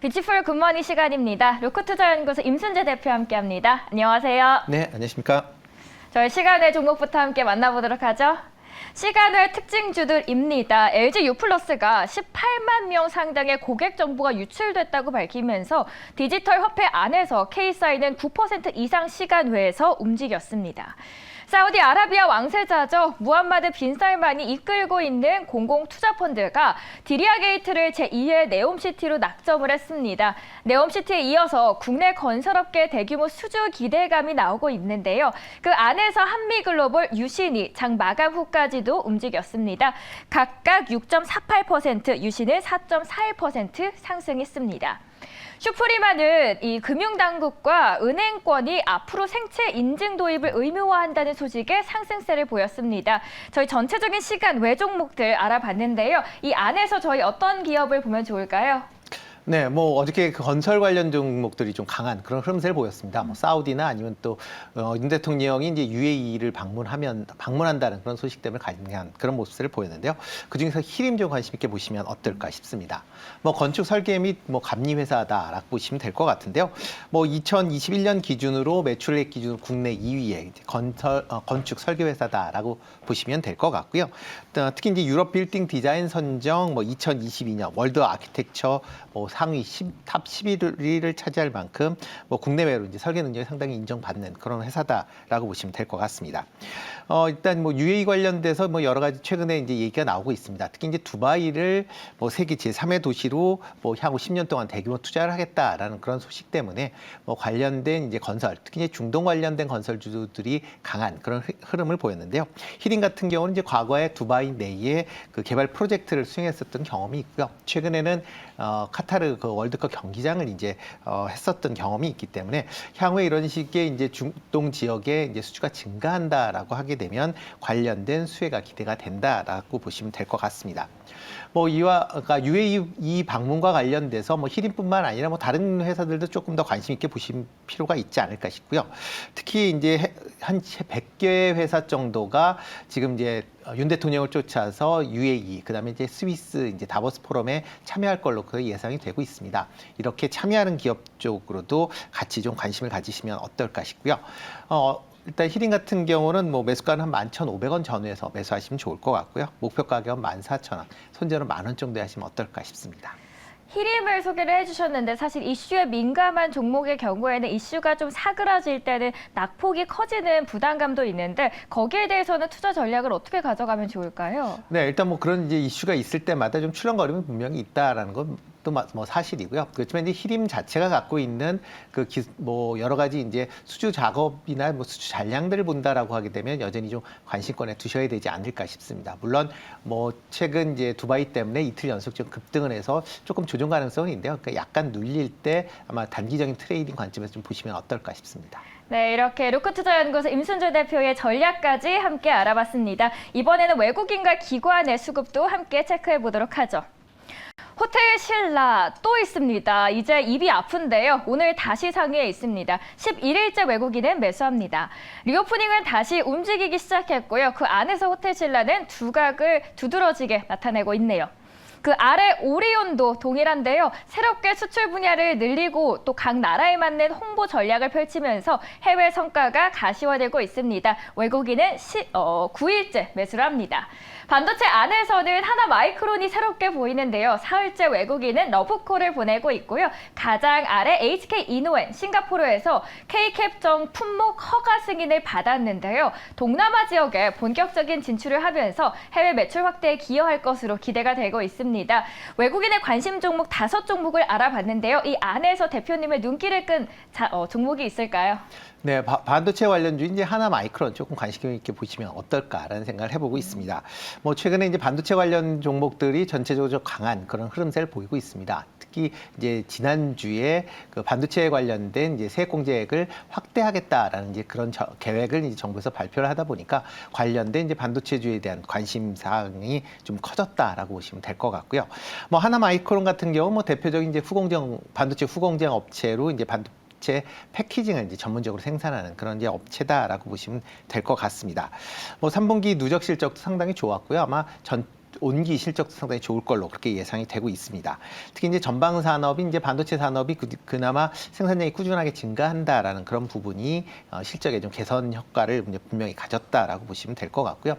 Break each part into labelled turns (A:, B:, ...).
A: 뷰티풀 굿모닝 시간입니다. 로크투자연구소 임순재 대표 함께합니다. 안녕하세요.
B: 네, 안녕하십니까.
A: 저희 시간외 종목부터 함께 만나보도록 하죠. 시간외 특징주들입니다. LG U+가 18만 명 상당의 고객 정보가 유출됐다고 밝히면서 디지털 화폐 안에서 K사인은 9% 이상 시간외에서 움직였습니다. 사우디아라비아 왕세자죠. 무함마드 빈 살만이 이끌고 있는 공공투자펀드가 디리아 게이트를 제2의 네옴시티로 낙점을 했습니다. 네옴시티에 이어서 국내 건설업계 대규모 수주 기대감이 나오고 있는데요. 그 안에서 한미글로벌, 유신이 장 마감 후까지도 움직였습니다. 각각 6.48%, 유신은 4.41% 상승했습니다. 슈프리마는 이 금융당국과 은행권이 앞으로 생체 인증 도입을 의무화한다는 소식에 상승세를 보였습니다. 저희 전체적인 시간 외 종목들 알아봤는데요. 이 안에서 저희 어떤 기업을 보면 좋을까요?
B: 네, 어저께 그 건설 관련 종목들이 좀 강한 그런 흐름세를 보였습니다. 사우디나 아니면 또 윤 대통령이 이제 UAE를 방문한다는 그런 소식 때문에 가능한 그런 모습을 보였는데요. 그 중에서 히림 좀 관심 있게 보시면 어떨까 싶습니다. 건축 설계 및 감리 회사다라고 보시면 될 것 같은데요. 2021년 기준으로 매출액 기준으로 국내 2위의 건축 설계 회사다라고 보시면 될 것 같고요. 특히 이제 유럽 빌딩 디자인 선정 2022년 월드 아키텍처 상위 탑 11위를 차지할 만큼 국내외로 이제 설계 능력이 상당히 인정받는 그런 회사다라고 보시면 될 것 같습니다. 일단 UAE 관련돼서 여러 가지 최근에 이제 얘기가 나오고 있습니다. 특히 이제 두바이를 세계 제3의 도시로 향후 10년 동안 대규모 투자를 하겠다라는 그런 소식 때문에 관련된 이제 건설, 특히 이제 중동 관련된 건설주들이 강한 그런 흐름을 보였는데요. 히림 같은 경우는 이제 과거에 두바이 내에 그 개발 프로젝트를 수행했었던 경험이 있고요. 최근에는 카타르 그 월드컵 경기장을 이제 했었던 경험이 있기 때문에 향후에 이런 식의 이제 중동 지역에 이제 수주가 증가한다라고 하게 되면 관련된 수혜가 기대가 된다라고 보시면 될 것 같습니다. 그러니까 UAE 방문과 관련돼서 히림뿐만 아니라 다른 회사들도 조금 더 관심 있게 보실 필요가 있지 않을까 싶고요. 특히 이제 한 100개 회사 정도가 지금 이제 윤 대통령을 쫓아서 UAE, 그다음에 이제 스위스 이제 다보스 포럼에 참여할 걸로 그 예상이 되고 있습니다. 이렇게 참여하는 기업 쪽으로도 같이 좀 관심을 가지시면 어떨까 싶고요. 일단 히림 같은 경우는 매수가는 한 11,500원 전후에서 매수하시면 좋을 것 같고요. 목표 가격은 14,000원, 손절은 10,000원 정도에 하시면 어떨까 싶습니다.
A: 히림을 소개를 해주셨는데 사실 이슈에 민감한 종목의 경우에는 이슈가 좀 사그라질 때는 낙폭이 커지는 부담감도 있는데 거기에 대해서는 투자 전략을 어떻게 가져가면 좋을까요?
B: 네, 일단 그런 이제 이슈가 있을 때마다 좀 출렁거림은 분명히 있다라는 건 또 사실이고요. 그렇지만 이제 히림 자체가 갖고 있는 그 여러 가지 이제 수주 작업이나 수주 잔량들을 본다라고 하게 되면 여전히 좀 관심권에 두셔야 되지 않을까 싶습니다. 물론 최근 이제 두바이 때문에 이틀 연속 좀 급등을 해서 조금 조정 가능성이 있는데요. 그러니까 약간 눌릴 때 아마 단기적인 트레이딩 관점에서 좀 보시면 어떨까 싶습니다.
A: 네, 이렇게 로크투자연구소 임순재 대표의 전략까지 함께 알아봤습니다. 이번에는 외국인과 기관의 수급도 함께 체크해 보도록 하죠. 호텔 신라 또 있습니다. 이제 입이 아픈데요. 오늘 다시 상위에 있습니다. 11일째 외국인은 매수합니다. 리오프닝은 다시 움직이기 시작했고요. 그 안에서 호텔 신라는 두각을 두드러지게 나타내고 있네요. 그 아래 오리온도 동일한데요. 새롭게 수출 분야를 늘리고 또 각 나라에 맞는 홍보 전략을 펼치면서 해외 성과가 가시화되고 있습니다. 외국인은 9일째 매수를 합니다. 반도체 안에서는 하나마이크론이 새롭게 보이는데요. 사흘째 외국인은 러브콜을 보내고 있고요. 가장 아래 HK이노엔 싱가포르에서 K캡정 품목 허가 승인을 받았는데요. 동남아 지역에 본격적인 진출을 하면서 해외 매출 확대에 기여할 것으로 기대가 되고 있습니다. 외국인의 관심 종목 5종목을 알아봤는데요. 이 안에서 대표님의 눈길을 끈 종목이 있을까요?
B: 네, 반도체 관련주 이제 하나마이크론 조금 관심 있게 보시면 어떨까라는 생각을 해보고 있습니다. 최근에 이제 반도체 관련 종목들이 전체적으로 좀 강한 그런 흐름세를 보이고 있습니다. 특히 이제 지난주에 그 반도체에 관련된 이제 세액 공제액을 확대하겠다라는 이제 그런 계획을 이제 정부에서 발표를 하다 보니까 관련된 이제 반도체주에 대한 관심 사항이 좀 커졌다라고 보시면 될 것 같고요. 하나마이크론 같은 경우 대표적인 이제 반도체 후공정 업체로 이제 반도체 패키징을 이제 전문적으로 생산하는 그런 이제 업체다라고 보시면 될 것 같습니다. 3분기 누적 실적도 상당히 좋았고요. 아마 온기 실적도 상당히 좋을 걸로 그렇게 예상이 되고 있습니다. 특히 이제 전방 산업이 이제 반도체 산업이 그나마 생산량이 꾸준하게 증가한다라는 그런 부분이 실적에 좀 개선 효과를 이제 분명히 가졌다라고 보시면 될 것 같고요.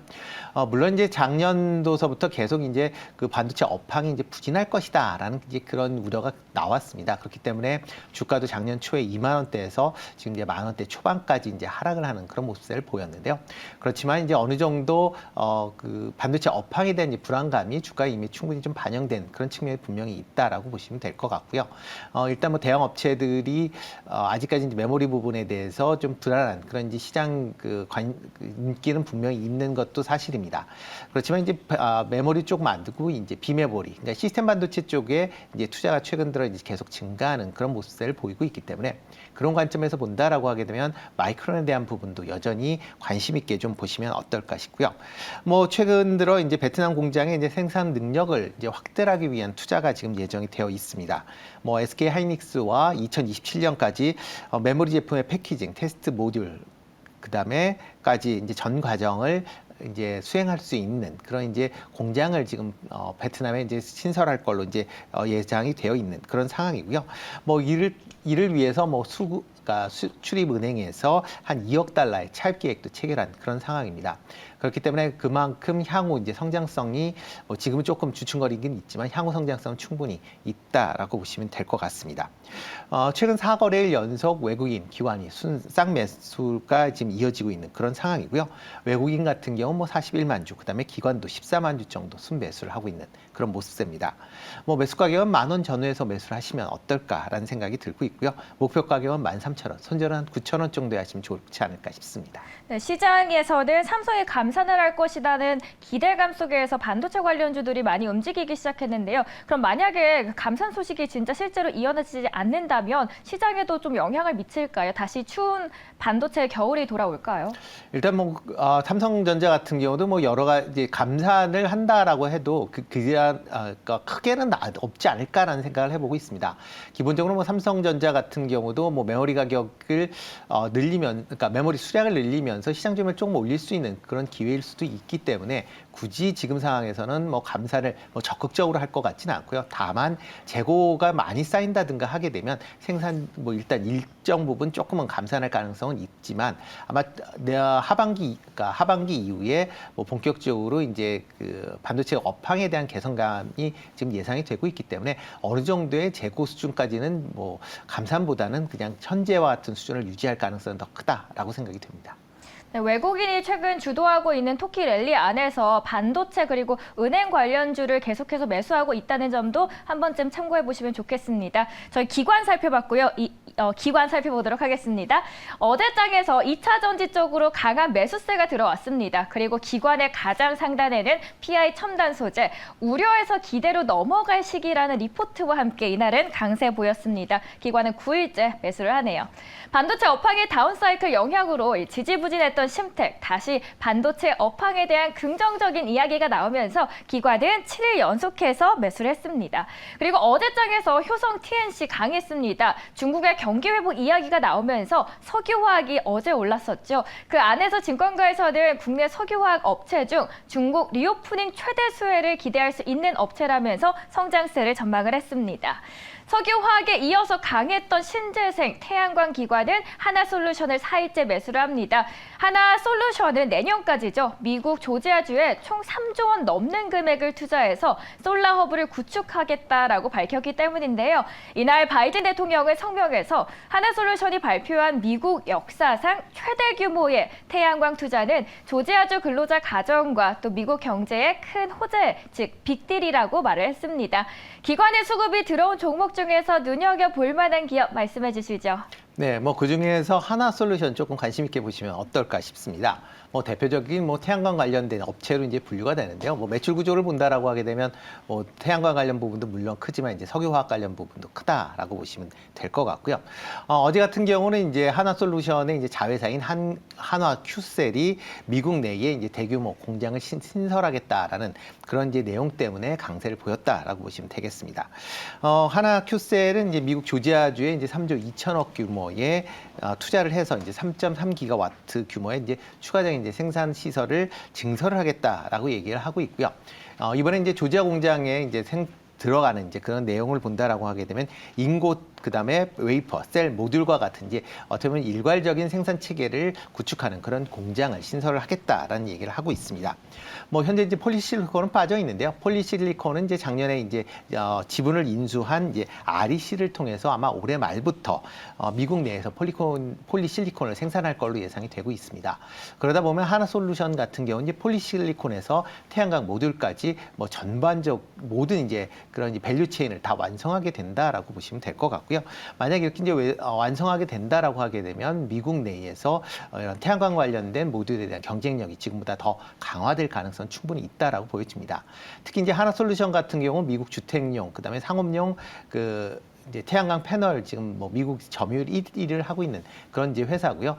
B: 물론 이제 작년도서부터 계속 이제 그 반도체 업황이 이제 부진할 것이다라는 이제 그런 우려가 나왔습니다. 그렇기 때문에 주가도 작년 초에 2만 원대에서 지금 이제 1만 원대 초반까지 이제 하락을 하는 그런 모습을 보였는데요. 그렇지만 이제 어느 정도 그 반도체 업황에 대한 이제 불안감이 주가에 이미 충분히 좀 반영된 그런 측면이 분명히 있다라고 보시면 될 것 같고요. 일단 뭐 대형 업체들이 아직까지 이제 메모리 부분에 대해서 좀 불안한 그런 이제 시장 인기는 분명히 있는 것도 사실입니다. 그렇지만 이제 메모리 쪽 만들고 이제 비메모리, 그러니까 시스템 반도체 쪽에 이제 투자가 최근 들어 이제 계속 증가하는 그런 모습을 보이고 있기 때문에 그런 관점에서 본다라고 하게 되면 마이크론에 대한 부분도 여전히 관심 있게 좀 보시면 어떨까 싶고요. 뭐 최근 들어 이제 베트남 공장의 이제 생산 능력을 이제 확대하기 위한 투자가 지금 예정이 되어 있습니다. 뭐 SK 하이닉스와 2027년까지 메모리 제품의 패키징, 테스트 모듈 그다음에까지 이제 전 과정을 이제 수행할 수 있는 그런 이제 공장을 지금 베트남에 이제 신설할 걸로 이제 예상이 되어 있는 그런 상황이고요. 뭐 이를 위해서 뭐 그러니까 출입은행에서 한 2억 달러의 차입 계획도 체결한 그런 상황입니다. 그렇기 때문에 그만큼 향후 이제 성장성이 지금은 조금 주춤거리긴 있지만 향후 성장성은 충분히 있다라고 보시면 될 것 같습니다. 최근 4거래일 연속 외국인 기관이 쌍매수가 지금 이어지고 있는 그런 상황이고요. 외국인 같은 경우 뭐 41만 주, 그다음에 기관도 14만 주 정도 순매수를 하고 있는 그런 모습입니다. 뭐 매수 가격은 10,000원 전후에서 매수를 하시면 어떨까라는 생각이 들고 있고요. 목표 가격은 13,000원, 손절은 한 9,000원 정도에 하시면 좋지 않을까 싶습니다.
A: 네, 시장에서는 삼성이 감산을 할 것이라는 기대감 속에서 반도체 관련주들이 많이 움직이기 시작했는데요. 그럼 만약에 감산 소식이 진짜 실제로 이어지지 않는다면 시장에도 좀 영향을 미칠까요? 다시 추운 반도체 겨울이 돌아올까요?
B: 일단 뭐 삼성전자 같은 경우도 뭐 여러 가지 감산을 한다라고 해도 그러니까 크게는 없지 않을까라는 생각을 해보고 있습니다. 기본적으로 뭐 삼성전자 같은 경우도 뭐 메모리 가격을 그러니까 메모리 수량을 늘리면서 시장 점유율을 조금 올릴 수 있는 그런 기회일 수도 있기 때문에 굳이 지금 상황에서는 뭐 감산을 뭐 적극적으로 할 것 같지는 않고요. 다만 재고가 많이 쌓인다든가 하게 되면 생산 뭐 일단 일정 부분 조금은 감산할 가능성은 있지만 아마 그러니까 하반기 이후에 뭐 본격적으로 이제 그 반도체 업황에 대한 개선감이 지금 예상이 되고 있기 때문에 어느 정도의 재고 수준까지는 뭐 감산보다는 그냥 현재와 같은 수준을 유지할 가능성은 더 크다라고 생각이 됩니다.
A: 네, 외국인이 최근 주도하고 있는 토끼 랠리 안에서 반도체 그리고 은행 관련주를 계속해서 매수하고 있다는 점도 한 번쯤 참고해 보시면 좋겠습니다. 저희 기관 살펴봤고요. 기관 살펴보도록 하겠습니다. 어제장에서 2차 전지 쪽으로 강한 매수세가 들어왔습니다. 그리고 기관의 가장 상단에는 PI 첨단 소재, 우려에서 기대로 넘어갈 시기라는 리포트와 함께 이날은 강세 보였습니다. 기관은 9일째 매수를 하네요. 반도체 업황의 다운사이클 영향으로 지지부진했던 심택, 다시 반도체 업황에 대한 긍정적인 이야기가 나오면서 기관은 7일 연속해서 매수를 했습니다. 그리고 어제장에서 효성 TNC 강했습니다. 중국의 경기 회복 이야기가 나오면서 석유화학이 어제 올랐었죠. 그 안에서 증권가에서는 국내 석유화학 업체 중 중국 리오프닝 최대 수혜를 기대할 수 있는 업체라면서 성장세를 전망을 했습니다. 석유화학에 이어서 강했던 신재생, 태양광 기관은 하나솔루션을 4일째 매수를 합니다. 하나솔루션은 내년까지죠. 미국 조지아주에 총 3조 원 넘는 금액을 투자해서 솔라허브를 구축하겠다라고 밝혔기 때문인데요. 이날 바이든 대통령은 성명에서 하나솔루션이 발표한 미국 역사상 최대 규모의 태양광 투자는 조지아주 근로자 가정과 또 미국 경제에 큰 호재, 즉 빅딜이라고 말을 했습니다. 기관의 수급이 들어온 종목 중에서 눈여겨볼 만한 기업 말씀해 주시죠.
B: 네, 뭐 그중에서 하나솔루션 조금 관심 있게 보시면 어떨까 싶습니다. 뭐 대표적인 뭐 태양광 관련된 업체로 이제 분류가 되는데요. 뭐 매출 구조를 본다라고 하게 되면 뭐 태양광 관련 부분도 물론 크지만 이제 석유화학 관련 부분도 크다라고 보시면 될 것 같고요. 어제 같은 경우는 이제 하나솔루션의 이제 자회사인 한화큐셀이 미국 내에 이제 대규모 공장을 신설하겠다라는 그런 이제 내용 때문에 강세를 보였다라고 보시면 되겠습니다. 한화큐셀은 이제 미국 조지아주에 이제 3조 2천억 규모의 투자를 해서 이제 3.3 기가와트 규모의 이제 추가적인 이제 생산 시설을 증설을 하겠다라고 얘기를 하고 있고요. 이번에 이제 조지아 공장에 이제 들어가는 이제 그런 내용을 본다라고 하게 되면 인고 그다음에 웨이퍼, 셀, 모듈과 같은 이제 어떻게 보면 일괄적인 생산 체계를 구축하는 그런 공장을 신설을 하겠다라는 얘기를 하고 있습니다. 뭐 현재 이제 폴리실리콘은 빠져 있는데요. 폴리실리콘은 이제 작년에 이제 지분을 인수한 이제 REC를 통해서 아마 올해 말부터 미국 내에서 폴리실리콘을 생산할 걸로 예상이 되고 있습니다. 그러다 보면 하나솔루션 같은 경우는 이제 폴리실리콘에서 태양광 모듈까지 뭐 전반적 모든 이제 그런 이제 밸류 체인을 다 완성하게 된다라고 보시면 될 것 같고요. 만약에 이렇게 이제 완성하게 된다라고 하게 되면 미국 내에서 이런 태양광 관련된 모듈에 대한 경쟁력이 지금보다 더 강화될 가능성은 충분히 있다라고 보여집니다. 특히 이제 하나솔루션 같은 경우는 미국 주택용, 그다음에 상업용 이제 태양광 패널 지금 뭐 미국 점유율 1위를 하고 있는 그런 이제 회사고요.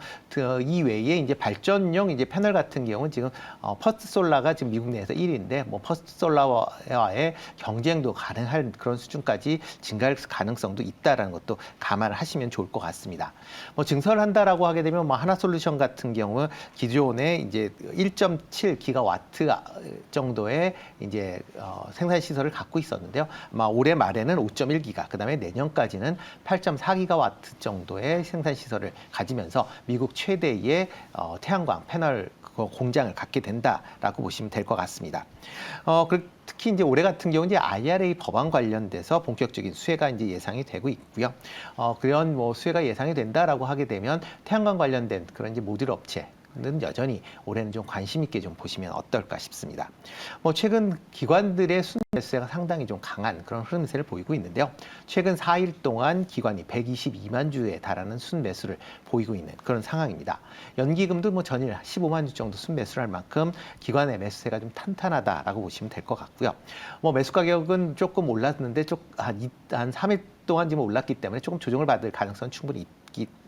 B: 이 외에 이제 발전용 이제 패널 같은 경우는 지금 퍼스트 솔라가 지금 미국 내에서 1위인데 뭐 퍼스트 솔라와의 경쟁도 가능할 그런 수준까지 증가할 가능성도 있다라는 것도 감안을 하시면 좋을 것 같습니다. 뭐 증설한다라고 하게 되면 뭐 하나솔루션 같은 경우 기존에 이제 1.7 기가와트 정도의 이제 생산 시설을 갖고 있었는데요. 아마 올해 말에는 5.1 기가, 그다음에 내년까지는 8.4기가와트 정도의 생산 시설을 가지면서 미국 최대의 태양광 패널 공장을 갖게 된다라고 보시면 될 것 같습니다. 특히 이제 올해 같은 경우 이제 IRA 법안 관련돼서 본격적인 수혜가 이제 예상이 되고 있고요. 그런 뭐 수혜가 예상이 된다라고 하게 되면 태양광 관련된 그런 이제 모듈 업체 는 여전히 올해는 좀 관심 있게 좀 보시면 어떨까 싶습니다. 뭐 최근 기관들의 순 매수세가 상당히 좀 강한 그런 흐름세를 보이고 있는데요. 최근 4일 동안 기관이 122만 주에 달하는 순 매수를 보이고 있는 그런 상황입니다. 연기금도 뭐 전일 15만 주 정도 순 매수를 할 만큼 기관의 매수세가 좀 탄탄하다라고 보시면 될 것 같고요. 뭐 매수 가격은 조금 올랐는데 한 3일 동안 지금 올랐기 때문에 조금 조정을 받을 가능성은 충분히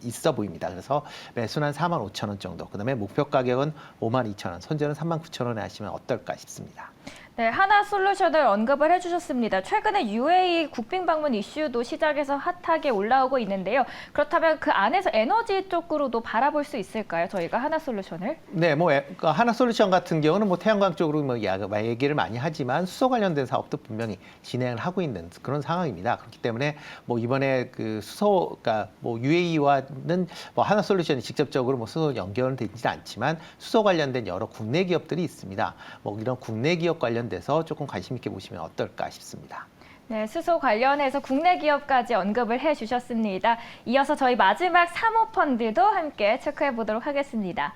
B: 있어 보입니다. 그래서 매수는 한 45,000원 정도, 그다음에 목표 가격은 52,000원, 손절은 39,000원에 하시면 어떨까 싶습니다.
A: 네, 하나솔루션을 언급을 해주셨습니다. 최근에 UAE 국빈 방문 이슈도 시작해서 핫하게 올라오고 있는데요. 그렇다면 그 안에서 에너지 쪽으로도 바라볼 수 있을까요? 저희가 하나솔루션을?
B: 네, 뭐 하나솔루션 같은 경우는 뭐 태양광 쪽으로 뭐 얘기를 많이 하지만 수소 관련된 사업도 분명히 진행을 하고 있는 그런 상황입니다. 그렇기 때문에 뭐 이번에 그 수소가 뭐 UAE와는 뭐 하나솔루션이 직접적으로 뭐 수소 연결은 되지 않지만 수소 관련된 여러 국내 기업들이 있습니다. 뭐 이런 국내 기업 관련돼서 조금 관심 있게 보시면 어떨까 싶습니다.
A: 네, 수소 관련해서 국내 기업까지 언급을 해주셨습니다. 이어서 저희 마지막 사모펀드도 함께 체크해 보도록 하겠습니다.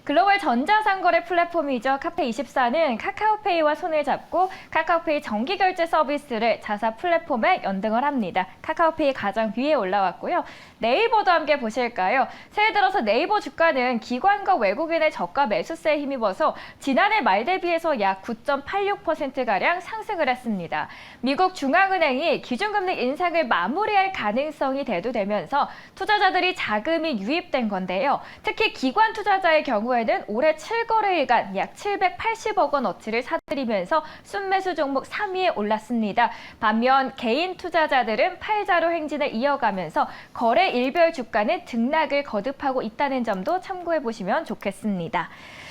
A: 글로벌 전자상거래 플랫폼이죠. 카페24는 카카오페이와 손을 잡고 카카오페이 정기결제 서비스를 자사 플랫폼에 연동을 합니다. 카카오페이 가장 위에 올라왔고요. 네이버도 함께 보실까요? 새해 들어서 네이버 주가는 기관과 외국인의 저가 매수세에 힘입어서 지난해 말 대비해서 약 9.86%가량 상승을 했습니다. 미국 중앙은행이 기준금리 인상을 마무리할 가능성이 대두되면서 투자자들이 자금이 유입된 건데요. 특히 기관 투자자의 경우에는 올해 7거래일간 약 780억 원어치를 사들이면서 순매수 종목 3위에 올랐습니다. 반면 개인 투자자들은 팔자로 행진을 이어가면서 거래 일별 주가는 등락을 거듭하고 있다는 점도 참고해 보시면 좋겠습니다.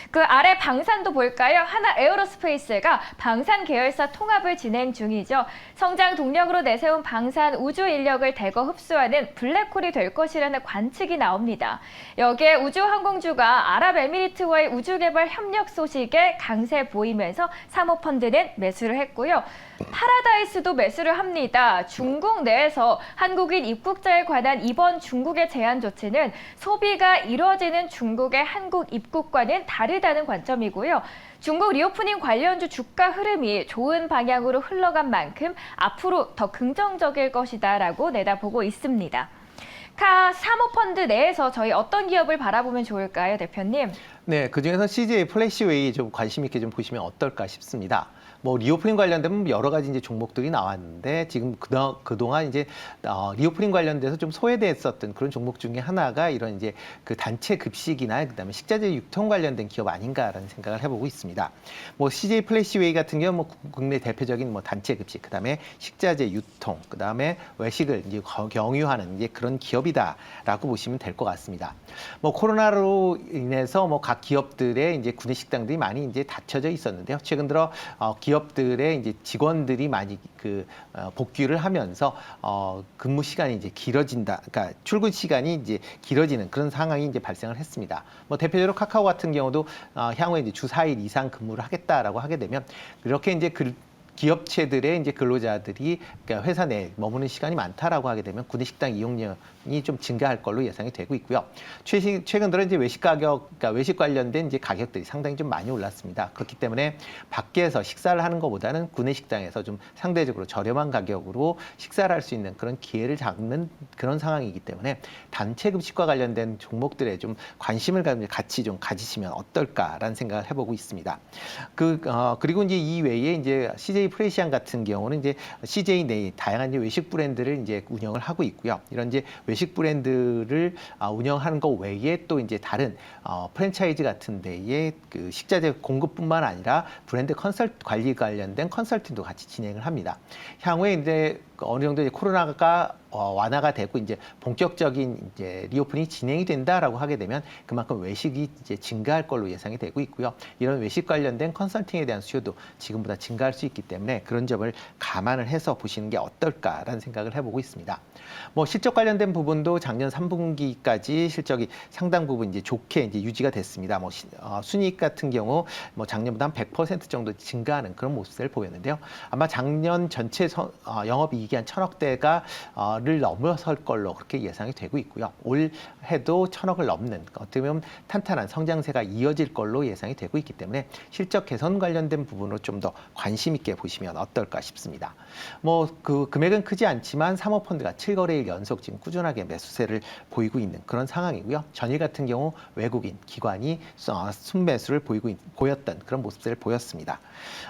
A: 그 아래 방산도 볼까요? 하나 에어로스페이스가 방산 계열사 통합을 진행 중이죠. 성장 동력으로 내세운 방산 우주 인력을 대거 흡수하는 블랙홀이 될 것이라는 관측이 나옵니다. 여기에 우주항공주가 아랍에미리트와의 우주개발 협력 소식에 강세 보이면서 사모펀드는 매수를 했고요. 파라다이스도 매수를 합니다. 중국 내에서 한국인 입국자에 관한 이번 중국의 제한 조치는 소비가 이뤄지는 중국의 한국 입국과는 다르다는 관점이고요. 중국 리오프닝 관련주 주가 흐름이 좋은 방향으로 흘러간 만큼 앞으로 더 긍정적일 것이다라고 내다보고 있습니다. 사모펀드 내에서 저희 어떤 기업을 바라보면 좋을까요, 대표님?
B: 네, 그중에서 CJ 플래시웨이 좀 관심 있게 좀 보시면 어떨까 싶습니다. 뭐 리오프닝 관련된 여러 가지 이제 종목들이 나왔는데 지금 그동안 이제 리오프닝 관련돼서 좀 소외됐었던 그런 종목 중에 하나가 이런 이제 그 단체 급식이나 그다음에 식자재 유통 관련된 기업 아닌가라는 생각을 해보고 있습니다. 뭐 CJ 플래시웨이 같은 경우 뭐 국내 대표적인 뭐 단체 급식, 그다음에 식자재 유통, 그다음에 외식을 이제 경유하는 이제 그런 기업이다라고 보시면 될 것 같습니다. 뭐 코로나로 인해서 뭐 각 기업들의 이제 구내 식당들이 많이 이제 닫혀져 있었는데요. 최근 들어 기업들의 이제 직원들이 많이 복귀를 하면서 근무 시간이 이제 길어진다. 그러니까 출근 시간이 이제 길어지는 그런 상황이 이제 발생을 했습니다. 뭐 대표적으로 카카오 같은 경우도 향후에 이제 주 4일 이상 근무를 하겠다라고 하게 되면 이렇게 이제 기업체들의 이제 근로자들이 그러니까 회사 내에 머무는 시간이 많다라고 하게 되면 구내 식당 이용량이 좀 증가할 걸로 예상이 되고 있고요. 최근 들어 이제 외식 가격, 그러니까 외식 관련된 이제 가격들이 상당히 좀 많이 올랐습니다. 그렇기 때문에 밖에서 식사를 하는 것보다는 구내 식당에서 좀 상대적으로 저렴한 가격으로 식사를 할 수 있는 그런 기회를 잡는 그런 상황이기 때문에 단체 급식과 관련된 종목들에 좀 관심을 같이 좀 가지시면 어떨까라는 생각을 해보고 있습니다. 그리고 이제 이 외에 이제 CJ 프레시안 같은 경우는 이제 CJ 내에 다양한 이제 외식 브랜드를 이제 운영을 하고 있고요. 이런 이제 외식 브랜드를 운영하는 것 외에 또 이제 다른 프랜차이즈 같은 데에 그 식자재 공급뿐만 아니라 브랜드 관리 관련된 컨설팅도 같이 진행을 합니다. 향후에 이제 어느 정도 이제 코로나가 완화가 되고 이제 본격적인 이제 리오프닝이 진행이 된다라고 하게 되면 그만큼 외식이 이제 증가할 걸로 예상이 되고 있고요. 이런 외식 관련된 컨설팅에 대한 수요도 지금보다 증가할 수 있기 때문에 그런 점을 감안을 해서 보시는 게 어떨까라는 생각을 해보고 있습니다. 뭐 실적 관련된 부분도 작년 3분기까지 실적이 상당 부분 이제 좋게 이제 유지가 됐습니다. 뭐 순이익 같은 경우 뭐 작년보다 한 100% 정도 증가하는 그런 모습을 보였는데요. 아마 작년 전체 영업이익이 한 1,000억대가 를 넘어설 걸로 그렇게 예상이 되고 있고요. 올해도 1,000억을 넘는 어떻게 보면 탄탄한 성장세가 이어질 걸로 예상이 되고 있기 때문에 실적 개선 관련된 부분으로 좀 더 관심 있게 보시면 어떨까 싶습니다. 뭐 그 금액은 크지 않지만 사모펀드가 7거래일 연속 지금 꾸준하게 매수세를 보이고 있는 그런 상황이고요. 전일 같은 경우 외국인 기관이 순매수를 보였던 그런 모습들을 보였습니다.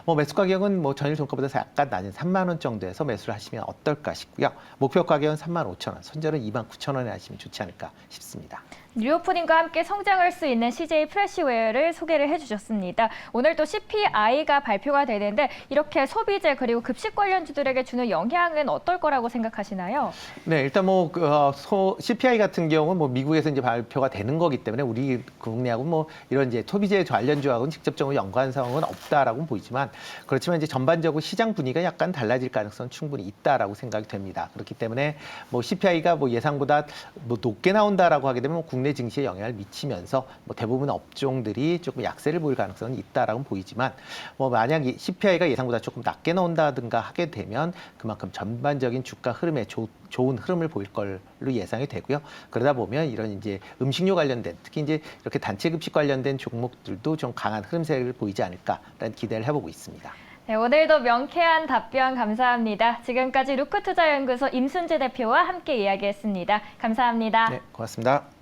B: 뭐 매수 가격은 뭐 전일 종가보다 약간 낮은 3만 원 정도에서 매수를 하시면 어떨까 싶고요. 목표 가격은 35,000원, 손절은 29,000원에 하시면 좋지 않을까 싶습니다.
A: 리오프닝과 함께 성장할 수 있는 CJ 프레시웨어를 소개를 해주셨습니다. 오늘 또 CPI가 발표가 되는데 이렇게 소비재 그리고 급식 관련주들에게 주는 영향은 어떨 거라고 생각하시나요?
B: 네, 일단 뭐 CPI 같은 경우는 뭐 미국에서 이제 발표가 되는 거기 때문에 우리 국내하고 뭐 이런 이제 소비재 관련주하고는 직접적으로 연관성은 없다라고 보이지만 그렇지만 이제 전반적으로 시장 분위기가 약간 달라질 가능성은 충분히 있다라고 생각이 됩니다. 그렇기 때문에 뭐 CPI가 뭐 예상보다 뭐 높게 나온다라고 하게 되면 국내 증시에 영향을 미치면서 뭐 대부분 업종들이 조금 약세를 보일 가능성은 있다라고 보이지만 뭐 만약 CPI가 예상보다 조금 낮게 나온다든가 하게 되면 그만큼 전반적인 주가 흐름에 좋은 흐름을 보일 걸로 예상이 되고요. 그러다 보면 이런 이제 음식료 관련된 특히 이제 이렇게 단체 급식 관련된 종목들도 좀 강한 흐름세를 보이지 않을까라는 기대를 해보고 있습니다.
A: 네, 오늘도 명쾌한 답변 감사합니다. 지금까지 루크투자연구소 임순재 대표와 함께 이야기했습니다. 감사합니다.
B: 네, 고맙습니다.